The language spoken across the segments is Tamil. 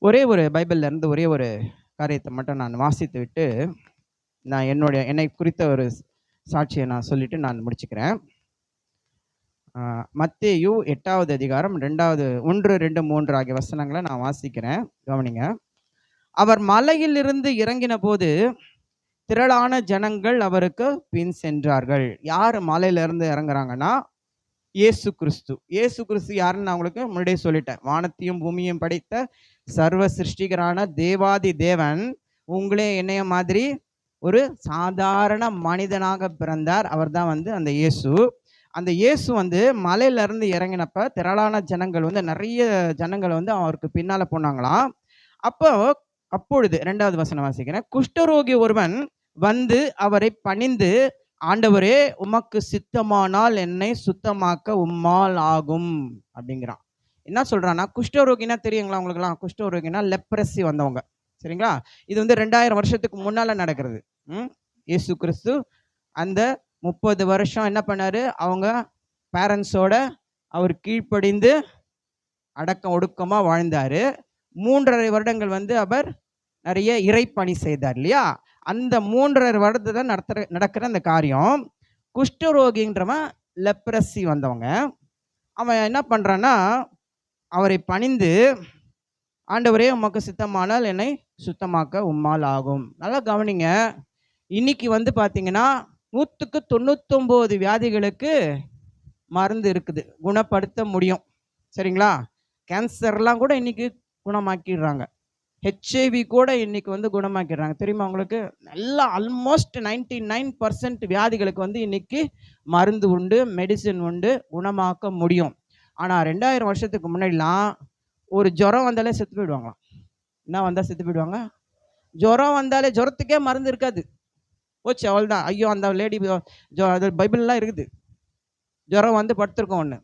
ஒரே ஒரு பைபிள்ல இருந்து ஒரே ஒரு காரியத்தை மட்டும் நான் வாசித்து விட்டு, நான் என்னை குறித்த ஒரு சாட்சியை நான் சொல்லிட்டு நான் முடிச்சுக்கிறேன். மத்தேயு 8வது அதிகாரம் 1, 2, 3 ஆகிய வசனங்களை நான் வாசிக்கிறேன். கவனிங்க. அவர் மலையிலிருந்து இறங்கின போது திரளான ஜனங்கள் அவருக்கு பின் சென்றார்கள். யார் மலையிலிருந்து இறங்குறாங்கன்னா, இயேசு கிறிஸ்து. இயேசு கிறிஸ்து யாருன்னு நான் உங்களுக்கு முன்னாடியே சொல்லிட்டேன். வானத்தையும் பூமியும் படைத்த சர்வ சிருஷ்டிகரான தேவாதி தேவன் உங்களே என்னைய மாதிரி ஒரு சாதாரண மனிதனாக பிறந்தார். அவர் தான் அந்த இயேசு. அந்த இயேசு மலையிலிருந்து இறங்கினப்ப திரளான ஜனங்கள் நிறைய ஜனங்கள் அவருக்கு பின்னால போனாங்களாம். அப்பொழுது 2வது வசனம் வாசிக்கிறேன். குஷ்டரோகி ஒருவன் வந்து அவரை பணிந்து, ஆண்டவரே, உமக்கு சித்தமானால் என்னை சுத்தமாக்க உம்மால் ஆகும் அப்படிங்கிறான். என்ன சொல்றான்னா, குஷ்டரோகினா தெரியுங்களா உங்களுக்குலாம்? குஷ்டரோகினா லெப்ரசி வந்தவங்க, சரிங்களா? இது 2000 வருஷத்துக்கு முன்னால நடக்கிறது. இயேசு கிறிஸ்து அந்த 30 வருஷம் என்ன பண்ணாரு? அவங்க பேரண்ட்ஸோட அவர் கீழ்ப்படிந்து அடக்கம் ஒடுக்கமா வாழ்ந்தாரு. 3.5 வருடங்கள் அவர் நிறைய இறைப்பணி செய்தார் இல்லையா? அந்த 3.5 வருடத்தை நடக்கிற அந்த காரியம். குஷ்டரோகின்றவன் லெப்ரசி வந்தவங்க. அவன் என்ன பண்றான்னா, அவரை பணிந்து, ஆண்டவரே, உமக்கு சித்தமானால் என்னை சுத்தமாக்க உம்மால் ஆகும். நல்லா கவனிங்க. இன்னைக்கு பார்த்தீங்கன்னா 100க்கு 99 வியாதிகளுக்கு மருந்து இருக்குது, குணப்படுத்த முடியும், சரிங்களா? கேன்சர்லாம் கூட இன்னைக்கு குணமாக்கிடுறாங்க. ஹெச்ஐவி கூட இன்னைக்கு குணமாக்கிடுறாங்க. தெரியுமா உங்களுக்கு? எல்லாம் ஆல்மோஸ்ட் 99% வியாதிகளுக்கு இன்னைக்கு மருந்து உண்டு, மெடிசின் உண்டு, குணமாக்க முடியும். ஆனால் 2000 வருஷத்துக்கு முன்னாடிலாம் ஒரு ஜுரம் வந்தாலே செத்து போயிடுவாங்களாம். என்ன வந்தால் செத்து போயிடுவாங்க? ஜுரம் வந்தாலே, ஜுரத்துக்கே மருந்து இருக்காது, போச்சு, அவள் தான். ஐயோ, அந்த லேடி அது பைபிள்லாம் இருக்குது. ஜுரம் படுத்திருக்கோம் ஒன்று,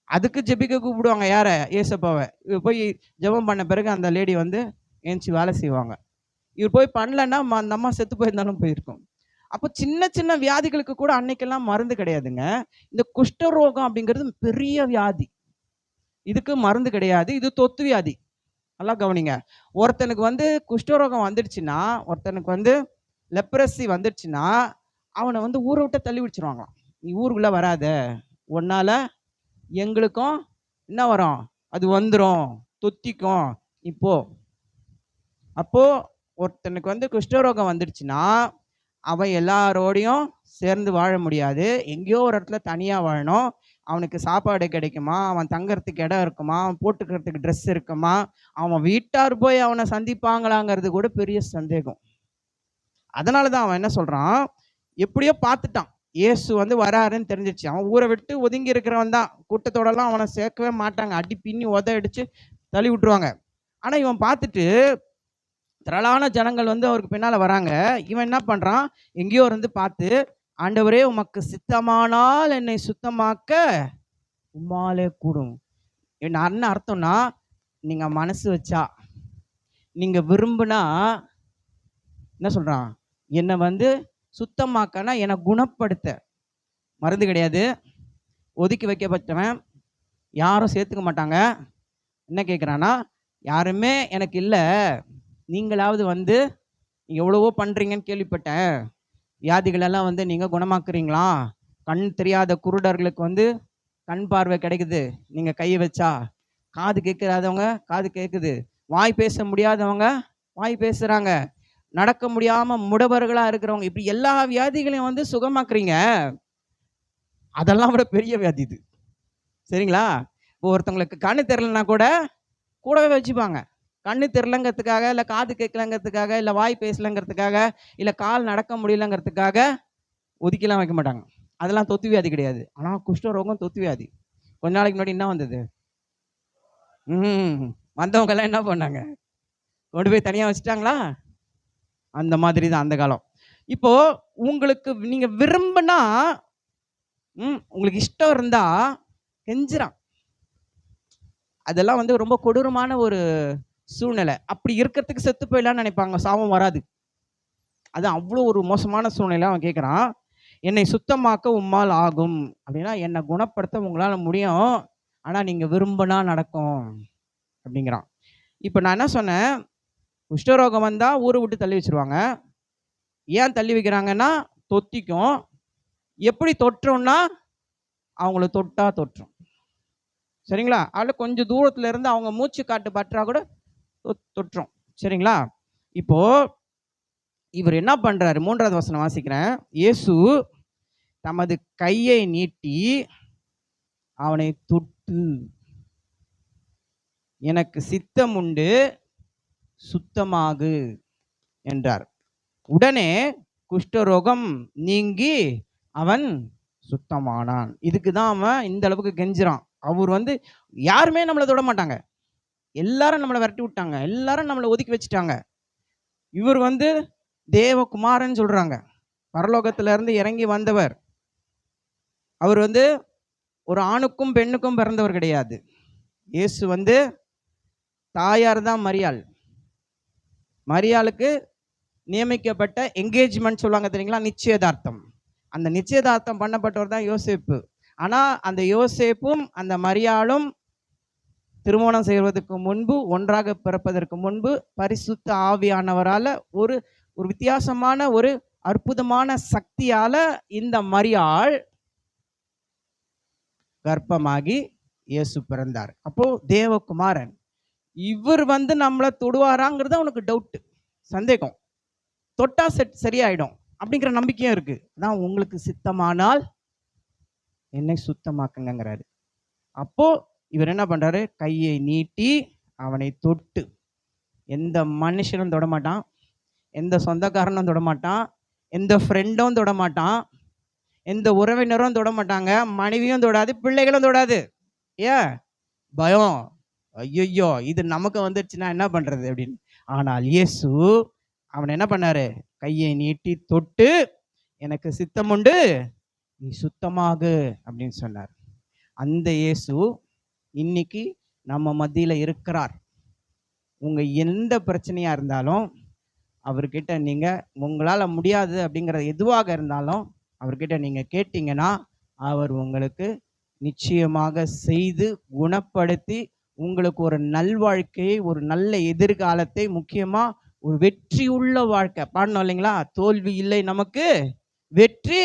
அதுக்கு ஜெபிக்க கூப்பிடுவாங்க. யாரை? ஏசப்பாவை. இவர் போய் ஜெபம் பண்ண பிறகு அந்த லேடி ஏஞ்சி வேலை செய்வாங்க. இவர் போய் பண்ணலன்னா அந்த அம்மா செத்து போயிருந்தாலும் போயிருக்கும். அப்போ சின்ன சின்ன வியாதிகளுக்கு கூட அன்னைக்கெல்லாம் மருந்து கிடையாதுங்க. இந்த குஷ்டரோகம் அப்படிங்கிறது பெரிய வியாதி, இதுக்கு மருந்து கிடையாது. இது தொத்து வியாதி. நல்லா கவனிங்க. ஒருத்தனுக்கு குஷ்டரோகம் வந்துடுச்சுன்னா, ஒருத்தனுக்கு லெப்ரசி வந்துடுச்சுன்னா, அவனை ஊரை விட்டு தள்ளி விடிச்சிருவாங்களாம். நீ ஊருக்குள்ளே வராத, உன்னால எங்களுக்கும் என்ன வரும்? அது வந்துடும், தொத்திக்கும். அப்போ ஒருத்தனுக்கு குஷ்டரோகம் வந்துடுச்சுன்னா, அவன் எல்லாரோடையும் சேர்ந்து வாழ முடியாது. எங்கேயோ ஒரு இடத்துல தனியாக வாழணும். அவனுக்கு சாப்பாடு கிடைக்குமா? அவன் தங்கறதுக்கு இடம் இருக்குமா? அவன் போட்டுக்கிறதுக்கு ட்ரெஸ் இருக்குமா? அவன் வீட்டார் போய் அவனை சந்திப்பாங்களாங்கிறது கூட பெரிய சந்தேகம். அதனால தான் அவன் என்ன சொல்கிறான், எப்படியோ பார்த்துட்டான், இயேசு வராருன்னு தெரிஞ்சிச்சு. அவன் ஊரை விட்டு ஒதுங்கி இருக்கிறவன் தான். கூட்டத்தோடலாம் அவனை சேர்க்கவே மாட்டாங்க, அடி பின்னி அடித்து தள்ளி விட்டுருவாங்க. ஆனால் இவன் பார்த்துட்டு, திரளான ஜனங்கள் அவருக்கு பின்னால் வராங்க. இவன் என்ன பண்ணுறான், எங்கேயோ பார்த்து, ஆண்டவரே, உமக்கு சித்தமானால் என்னை சுத்தமாக்க உம்மாலே கூடும். என்ன அர்த்தம்னா, நீங்கள் மனசு வச்சா, நீங்கள் விரும்புனா, என்ன சொல்கிறான், என்னை சுத்தமாக்கனா, என்னை குணப்படுத்த. மருந்து கிடையாது, ஒதுக்கி வைக்கப்பட்டவன், யாரும் சேர்த்துக்க மாட்டாங்க. என்ன கேட்குறான்னா, யாருமே எனக்கு இல்லை, நீங்களாவது எவ்வளவோ பண்ணுறீங்கன்னு கேள்விப்பட்டேன், வியாதிகளெல்லாம் நீங்கள் குணமாக்குறீங்களா? கண் தெரியாத குருடர்களுக்கு கண் பார்வை கிடைக்குது நீங்கள் கையை வச்சா, காது கேட்காதவங்க காது கேட்குது, வாய் பேச முடியாதவங்க வாய் பேசுகிறாங்க, நடக்க முடியாமல் முடவர்களாக இருக்கிறவங்க, இப்படி எல்லா வியாதிகளையும் சுகமாக்குறீங்க. அதெல்லாம் விட பெரிய வியாதி இது, சரிங்களா? இப்போ ஒருத்தவங்களுக்கு கண்ணு தெரிலனா கூடவே வச்சுப்பாங்க. கண்ணு தெரிலங்கிறதுக்காக, இல்லை காது கேட்கலங்கிறதுக்காக, இல்லை வாய் பேசலைங்கிறதுக்காக, இல்லை கால் நடக்க முடியலங்கிறதுக்காக ஒதுக்கிலாம் வைக்க மாட்டாங்க. அதெல்லாம் தொத்து வியாதி கிடையாது. ஆனால் குஷ்டரோகம் தொத்து வியாதி. கொஞ்ச நாளைக்கு முன்னாடி என்ன வந்தது? வந்தவங்கெல்லாம் என்ன பண்ணாங்க? கொண்டு போய் தனியாக வச்சுட்டாங்களா? அந்த மாதிரி தான் அந்த காலம். இப்போ உங்களுக்கு நீங்கள் விரும்பினா, உங்களுக்கு இஷ்டம் இருந்தா கெஞ்சிரான். அதெல்லாம் ரொம்ப கொடூரமான ஒரு சூழ்நிலை. அப்படி இருக்கிறதுக்கு செத்து போயிடலான்னு நினைப்பாங்க, சாபம் வராது. அது அவ்வளோ ஒரு மோசமான சூழ்நிலை. அவன் கேட்குறான், என்னை சுத்தமாக்க உம்மால் ஆகும் அப்படின்னா, என்னை குணப்படுத்த உங்களால் முடியும், ஆனால் நீங்கள் விரும்பினா நடக்கும் அப்படிங்கிறான். இப்போ நான் என்ன சொன்னேன், குஷ்டரோகம் வந்தால் ஊரை விட்டு தள்ளி வச்சிருவாங்க. ஏன் தள்ளி வைக்கிறாங்கன்னா தொத்திக்கும். எப்படி தொற்றும்னா அவங்கள தொட்டா தொற்றும். சரிங்களா? அதில் கொஞ்சம் தூரத்தில் இருந்து அவங்க மூச்சு காட்டு பற்றா கூட தொற்றும். சரிங்களா? இப்போ இவர் என்ன பண்றாரு? 3வது வசனம் வாசிக்கிறேன். இயேசு தமது கையை நீட்டி அவனை தொட்டு, எனக்கு சித்தம் உண்டு, சுத்தமாகு என்றார். உடனே குஷ்டரோகம் நீங்கி அவன் சுத்தமானான். இதுக்கு தான் அவன் இந்த அளவுக்கு கெஞ்சுறான். அவர் யாருமே நம்மளை தொட மாட்டாங்க, எல்லாரும் நம்மளை விரட்டி விட்டாங்க, எல்லாரும் நம்மளை ஒதுக்கி வச்சுட்டாங்க. இவர் தேவகுமாரன் சொல்றாங்க, பரலோகத்துல இருந்து இறங்கி வந்தவர். அவர் ஒரு ஆணுக்கும் பெண்ணுக்கும் பிறந்தவர் கிடையாது. இயேசு தாயார் தான் மரியாள். மரியாளுக்கு நியமிக்கப்பட்ட என்கேஜ்மெண்ட் சொல்லுவாங்க தெரியுங்களா, நிச்சயதார்த்தம். அந்த நிச்சயதார்த்தம் பண்ணப்பட்டவர் தான் யோசேப்பு. ஆனால் அந்த யோசேப்பும் அந்த மரியாளும் திருமணம் செய்வதற்கு முன்பு, ஒன்றாக பிறப்பதற்கு முன்பு பரிசுத்த ஆவியானவரால் ஒரு ஒரு வித்தியாசமான ஒரு அற்புதமான சக்தியால இந்த மரியாள் கர்ப்பமாகி இயேசு பிறந்தார். அப்போ தேவகுமாரன் இவர் நம்மளை தொடுவாராங்கிறது அவனுக்கு டவுட்டு, சந்தேகம். தொட்டா சரியாயிடும் அப்படிங்கிற நம்பிக்கையும் இருக்கு. அதான் உங்களுக்கு சித்தமானால் என்னை சுத்தமாக்குங்கிறாரு. அப்போ இவர் என்ன பண்றாரு? கையை நீட்டி அவனை தொட்டு. எந்த மனுஷனும் தொடமாட்டான், எந்த சொந்தக்காரனும் தொடமாட்டான், எந்த ஃப்ரெண்டும் தொடமாட்டான், எந்த உறவினரும் தொட மாட்டாங்க, மனைவியும் தொடாது, பிள்ளைகளும் தொடாது. ஏன்? பயம். ஐயோ இது நமக்கு வந்துடுச்சுன்னா என்ன பண்றது அப்படின்னு. ஆனால் இயேசு அவன் என்ன பண்ணாரு? கையை நீட்டி தொட்டு, எனக்கு சித்தம் உண்டு, நீ சுத்தமாகு அப்படின்னு சொன்னார். அந்த இயேசு இன்னைக்கு நம்ம மத்தியில இருக்கிறார். உங்க எந்த பிரச்சனையா இருந்தாலும் அவர்கிட்ட நீங்க, உங்களால முடியாது அப்படிங்கிற எதுவாக இருந்தாலும் அவர்கிட்ட நீங்க கேட்டீங்கன்னா அவர் உங்களுக்கு நிச்சயமாக செய்து குணப்படுத்தி உங்களுக்கு ஒரு நல்வாழ்க்கையை, ஒரு நல்ல எதிர்காலத்தை, முக்கியமா ஒரு வெற்றி உள்ள வாழ்க்கை. பாடணும் இல்லைங்களா? தோல்வி இல்லை நமக்கு வெற்றி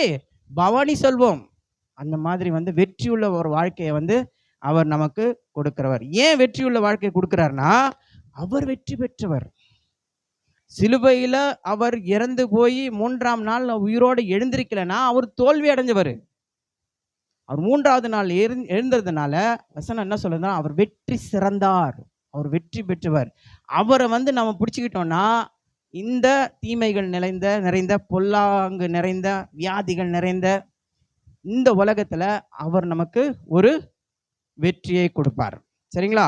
பவானி சொல்வோம். அந்த மாதிரி வெற்றி உள்ள ஒரு வாழ்க்கையை அவர் நமக்கு கொடுக்கிறவர். ஏன் வெற்றி உள்ள வாழ்க்கையை கொடுக்கிறார்னா, அவர் வெற்றி பெற்றவர். சிலுவையில அவர் இறந்து போய் 3ஆம் நாள் உயிரோடு எழுந்திருக்கலன்னா அவர் தோல்வி அடைஞ்சவர். அவர் 3வது நாள் எழுந்ததுனால வசனம் என்ன சொல்லுதுன்னா, அவர் வெற்றி சிறந்தார், அவர் வெற்றி பெற்றவர். அவரை நம்ம பிடிச்சிக்கிட்டோம்னா இந்த தீமைகள் நிறைந்த பொல்லாங்கு நிறைந்த வியாதிகள் நிறைந்த இந்த உலகத்துல அவர் நமக்கு ஒரு வெற்றியை கொடுப்பார். சரிங்களா?